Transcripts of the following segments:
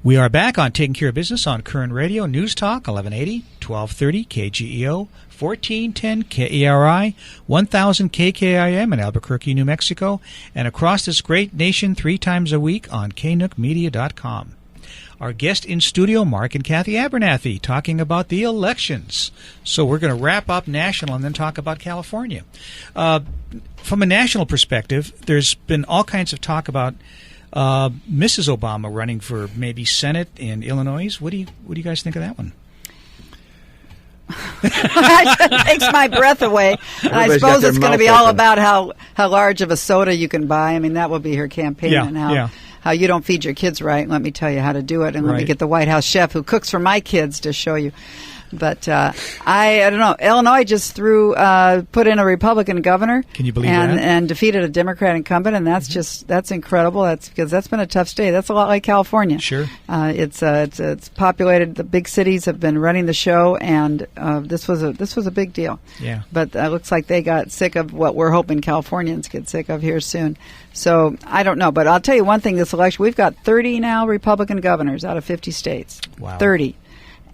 We are back on Taking Care of Business on Koerner Radio, News Talk, 1180, 1230, KGEO, 1410 KERI, 1000 KKIM in Albuquerque, New Mexico, and across this great nation 3 times a week on knookmedia.com. Our guest in studio, Mark and Cathy Abernathy, talking about the elections. So we're going to wrap up national and then talk about California. From a national perspective, there's been all kinds of talk about Mrs. Obama running for maybe Senate in Illinois. What do you guys think of that one? It takes my breath away. And I suppose it's going to be all about how large of a soda you can buy. I mean, that will be her campaign, and how you don't feed your kids right. Let me tell you how to do it, and let me get the White House chef who cooks for my kids to show you. But I don't know. Illinois just put in a Republican governor. Can you believe that? And defeated a Democrat incumbent, and that's incredible. That's because that's been a tough state. That's a lot like California. Sure. It's populated. The big cities have been running the show, and this was a big deal. Yeah. But it looks like they got sick of what we're hoping Californians get sick of here soon. So I don't know, but I'll tell you one thing. This election, we've got 30 now Republican governors out of 50 states. Wow. 30.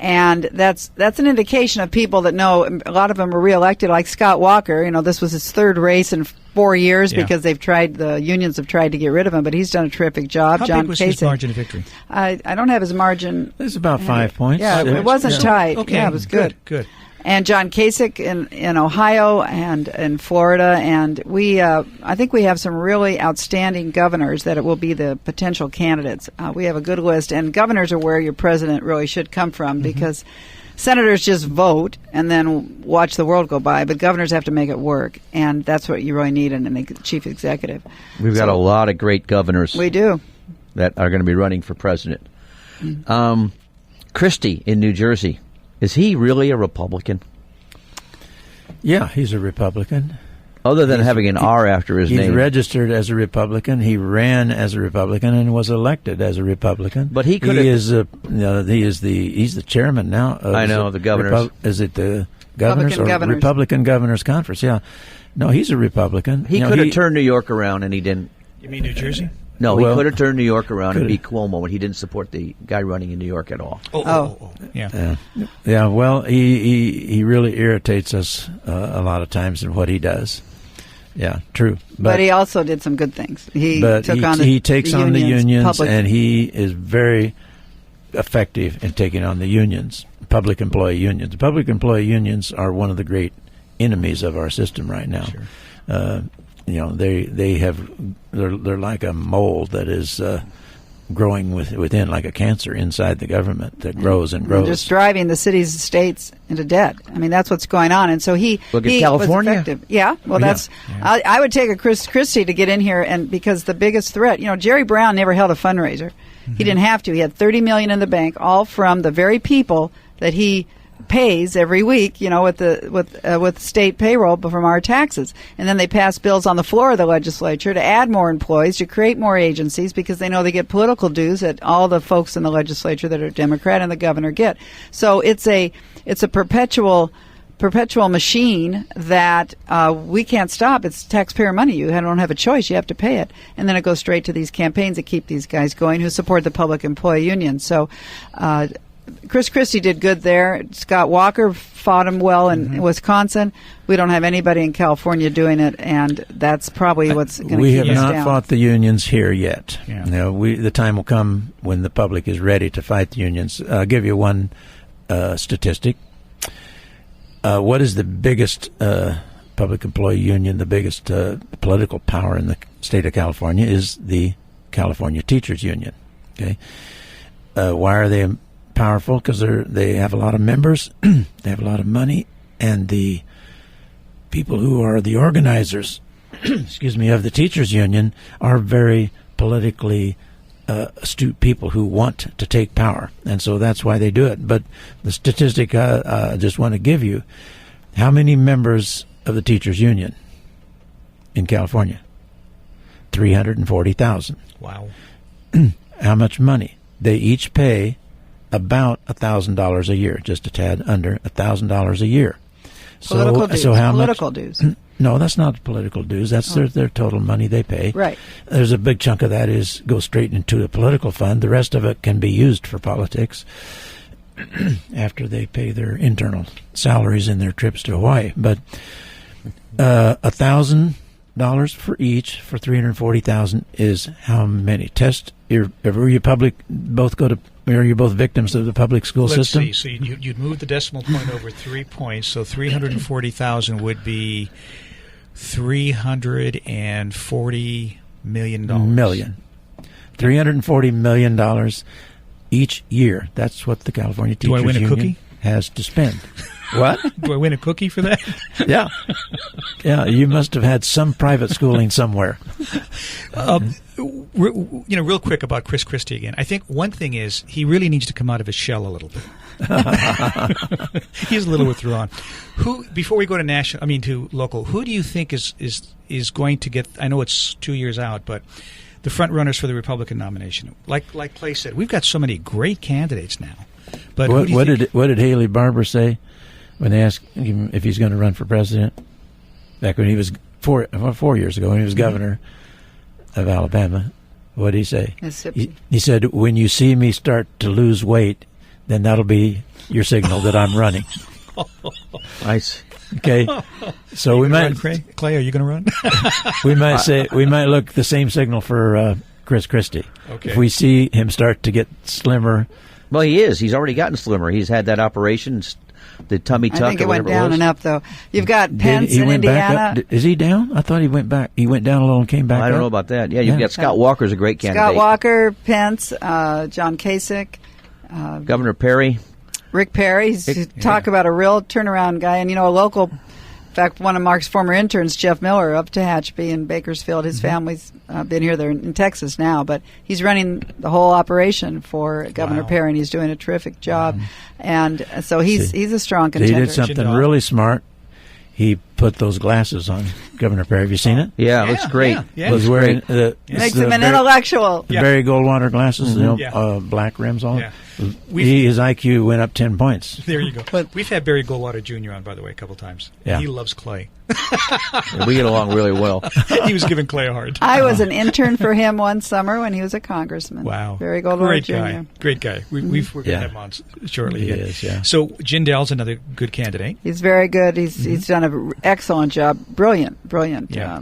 And that's an indication of people that know. A lot of them were reelected, like Scott Walker. You know, this was his 3rd race in 4 years because the unions have tried to get rid of him, but he's done a terrific job. How John big was Kasich, his margin of victory? I don't have his margin. It's about 5 points. Yeah, it wasn't tight. Okay. Yeah, it was good. Good. And John Kasich in Ohio and in Florida, and I think we have some really outstanding governors that it will be the potential candidates. We have a good list, and governors are where your president really should come from because senators just vote and then watch the world go by, but governors have to make it work, and that's what you really need in a chief executive. We've got a lot of great governors. We do. That are going to be running for president. Christie in New Jersey. Is he really a Republican? Yeah, he's a Republican. Other than having an R after his name. He's registered as a Republican. He ran as a Republican and was elected as a Republican. But he could. He's the chairman now. I know the governors. Is it the governors Republican Governors Conference? Yeah. No, he's a Republican. He could have turned New York around, and he didn't. You mean New Jersey? No, he could have turned New York around and beat Cuomo, but he didn't support the guy running in New York at all. Yeah. Yeah. Well, he really irritates us a lot of times in what he does. Yeah, true. But he also did some good things. He takes on the unions, and he is very effective in taking on the unions, public employee unions. Public employee unions are one of the great enemies of our system right now. Sure. They're like a mold that is growing within, like a cancer inside the government that grows and grows. They're just driving the cities and states into debt. I mean, that's what's going on. And so he California? was effective. Yeah, well, I would take a Christie to get in here, and because the biggest threat, Jerry Brown never held a fundraiser. He didn't have to. He had $30 million in the bank, all from the very people that he pays every week, with state payroll from our taxes. And then they pass bills on the floor of the legislature to add more employees, to create more agencies, because they know they get political dues that all the folks in the legislature that are Democrat and the governor get. So it's a perpetual machine that we can't stop. It's taxpayer money. You don't have a choice. You have to pay it. And then it goes straight to these campaigns that keep these guys going who support the public employee union. So Christie did good there. Scott Walker fought him well in Wisconsin. We don't have anybody in California doing it, and that's probably what's going to keep us down. We have not fought the unions here yet. Yeah. The time will come when the public is ready to fight the unions. I'll give you one statistic. What is the biggest public employee union, the biggest political power in the state of California is the California Teachers Union. Okay, why are they powerful? Because they have a lot of members, they have a lot of money, and the people who are the organizers, excuse me, of the teachers union are very politically astute people who want to take power, and so that's why they do it. But the statistic I just want to give you: how many members of the teachers union in California? 340,000. Wow. How much money? They each pay about $1,000 a year, just a tad under $1,000 a year. Political dues. No, that's not political dues. That's their total money they pay. Right. There's a big chunk of that goes straight into a political fund. The rest of it can be used for politics after they pay their internal salaries and their trips to Hawaii. But $1,000 for each for $340,000 is how many? Were you public? Are you both victims of the public school system? Let's see. So you'd move the decimal point over 3 points. So $340,000 would be $340 million. $340 million each year. That's what the California Teachers Union cookie? Has to spend. What? Do I win a cookie for that? Yeah. Yeah, you must have had some private schooling somewhere. Real quick about Chris Christie again. I think one thing is he really needs to come out of his shell a little bit. He's a little withdrawn. Before we go to local, who do you think is going to get? I know it's 2 years out, but the front runners for the Republican nomination, like Clay said, we've got so many great candidates now. But what did Haley Barbour say when they asked him if he's going to run for president? Back when he was 4 years ago, when he was governor of Alabama, what did he say? He said, "When you see me start to lose weight, then that'll be your signal that I'm running." Nice. Okay, so we might Clay, are you going to run? we might look the same signal for Chris Christie. Okay. If we see him start to get slimmer. Well, he is. He's already gotten slimmer. He's had that operation, the tummy tuck. I think it went down and up, though. You've got Pence in Indiana. Back up? Is he down? I thought he went back. He went down a little and came back up. I don't know about that. Yeah, you've got Scott Walker's a great candidate. Scott Walker, Pence, John Kasich. Governor Perry. Rick Perry. Talk about a real turnaround guy. And, a local, in fact, one of Mark's former interns, Jeff Miller, up to Tehachapi in Bakersfield. His family's been here. They're in Texas now. But he's running the whole operation for Governor Perry, and he's doing a terrific job. And so he's a strong contender. He did something really smart. He put those glasses on Governor Perry. Have you seen it? Yeah, it looks great. Yeah. Was wearing makes him an intellectual. The Barry Goldwater glasses, black rims on. Yeah. His IQ went up 10 points. There you go. But we've had Barry Goldwater Jr. on, by the way, a couple times. Yeah. He loves Clay. Yeah, we get along really well. He was giving Clay a hard time. I was an intern for him one summer when he was a congressman. Wow. Barry Goldwater Jr. Great guy. We're going to have him on shortly. He is, yeah. So Jindal's another good candidate. He's very good. He's done an excellent job. Brilliant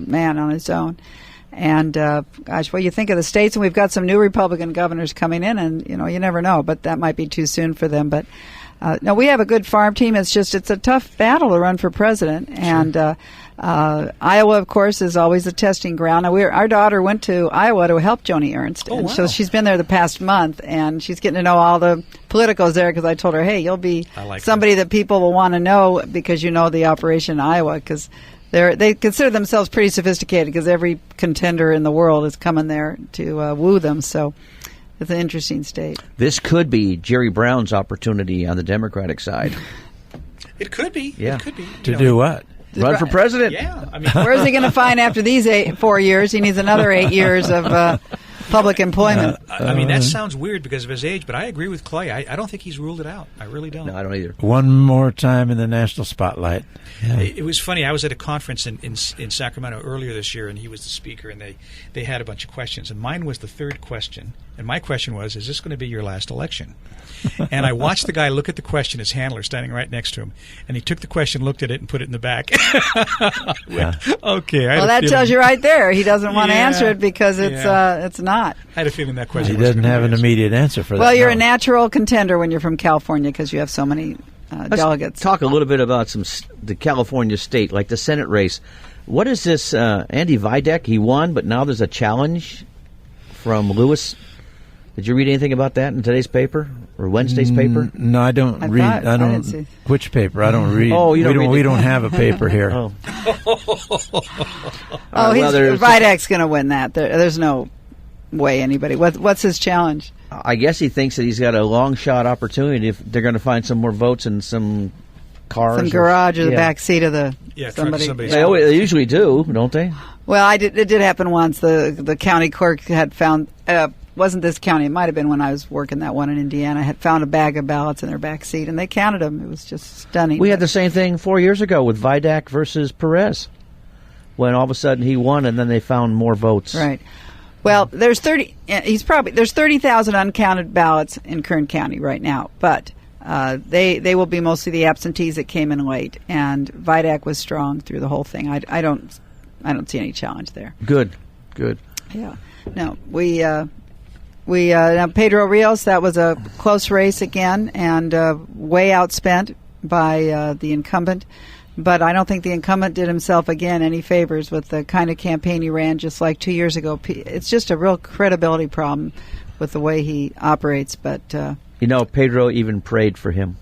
man on his own. And, you think of the states, and we've got some new Republican governors coming in, and, you never know, but that might be too soon for them. But, no, we have a good farm team. It's a tough battle to run for president. Sure. And Iowa, of course, is always a testing ground. Now, our daughter went to Iowa to help Joni Ernst. Oh, wow. So she's been there the past month, and she's getting to know all the politicos there because I told her, hey, you'll be somebody that people will want to know because you know the operation in Iowa, because they consider themselves pretty sophisticated because every contender in the world is coming there to woo them. So it's an interesting state. This could be Jerry Brown's opportunity on the Democratic side. It could be. Yeah. It could be. To do what? Run for president. Yeah. Where's he going to find after these 4 years? He needs another 8 years of public employment. That sounds weird because of his age, but I agree with Clay. I don't think he's ruled it out. I really don't. No, I don't either. One more time in the national spotlight. Yeah. It was funny. I was at a conference in Sacramento earlier this year, and he was the speaker, and they had a bunch of questions. And mine was the third question. And my question was, is this going to be your last election? And I watched the guy look at the question, his handler standing right next to him, and he took the question, looked at it, and put it in the back. Okay. Well, that tells you right there. He doesn't want to answer it because it's not. I had a feeling that question he doesn't have an immediate answer for that. Well, you're a natural contender when you're from California because you have so many delegates. Talk a little bit about the California state, like the Senate race. What is this? Andy Videk, he won, but now there's a challenge from Lewis. Did you read anything about that in today's paper or Wednesday's paper? No, I don't read. I don't. Which paper? I don't read. Oh, we don't have a paper here. Videk's going to win that. There's no way anybody. What's his challenge? I guess he thinks that he's got a long shot opportunity if they're going to find some more votes in some cars, some garage or the back seat of somebody. They usually do, don't they? Well, it did happen once. The county clerk had found. Wasn't this county? It might have been when I was working that one in Indiana. I had found a bag of ballots in their back seat, and they counted them. It was just stunning. We had the same thing 4 years ago with Videk versus Perez. when all of a sudden he won, and then they found more votes. Right. Well, there's 30,000 uncounted ballots in Kern County right now, but they will be mostly the absentees that came in late, and VIDAC was strong through the whole thing. I don't see any challenge there. Good. Yeah. No, we now Pedro Rios, that was a close race again, and way outspent by the incumbent. But I don't think the incumbent did himself, again, any favors with the kind of campaign he ran just like 2 years ago. It's just a real credibility problem with the way he operates. But Pedro even prayed for him.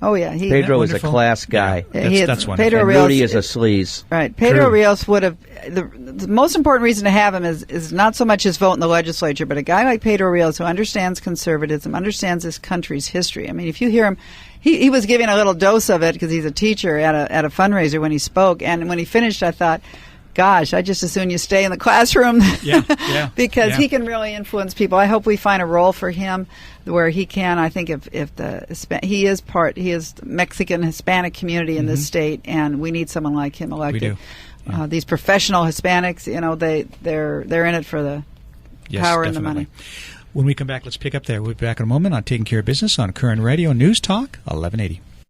Oh, yeah. Pedro is a class guy. Yeah, that's wonderful. Pedro and Rios, Rudy is a sleaze. Right. Pedro Rios would have... The most important reason to have him is not so much his vote in the legislature, but a guy like Pedro Rios who understands conservatism, understands this country's history. I mean, if you hear him... He was giving a little dose of it because he's a teacher at a fundraiser when he spoke. And when he finished, I thought, gosh, I just as soon you stay in the classroom. Because he can really influence people. I hope we find a role for him where he can. I think if he is the Mexican Hispanic community in this state, and we need someone like him elected. We do. Yeah. These professional Hispanics, they're in it for the power and the money. When we come back, let's pick up there. We'll be back in a moment on Taking Care of Business on Current Radio News Talk 1180.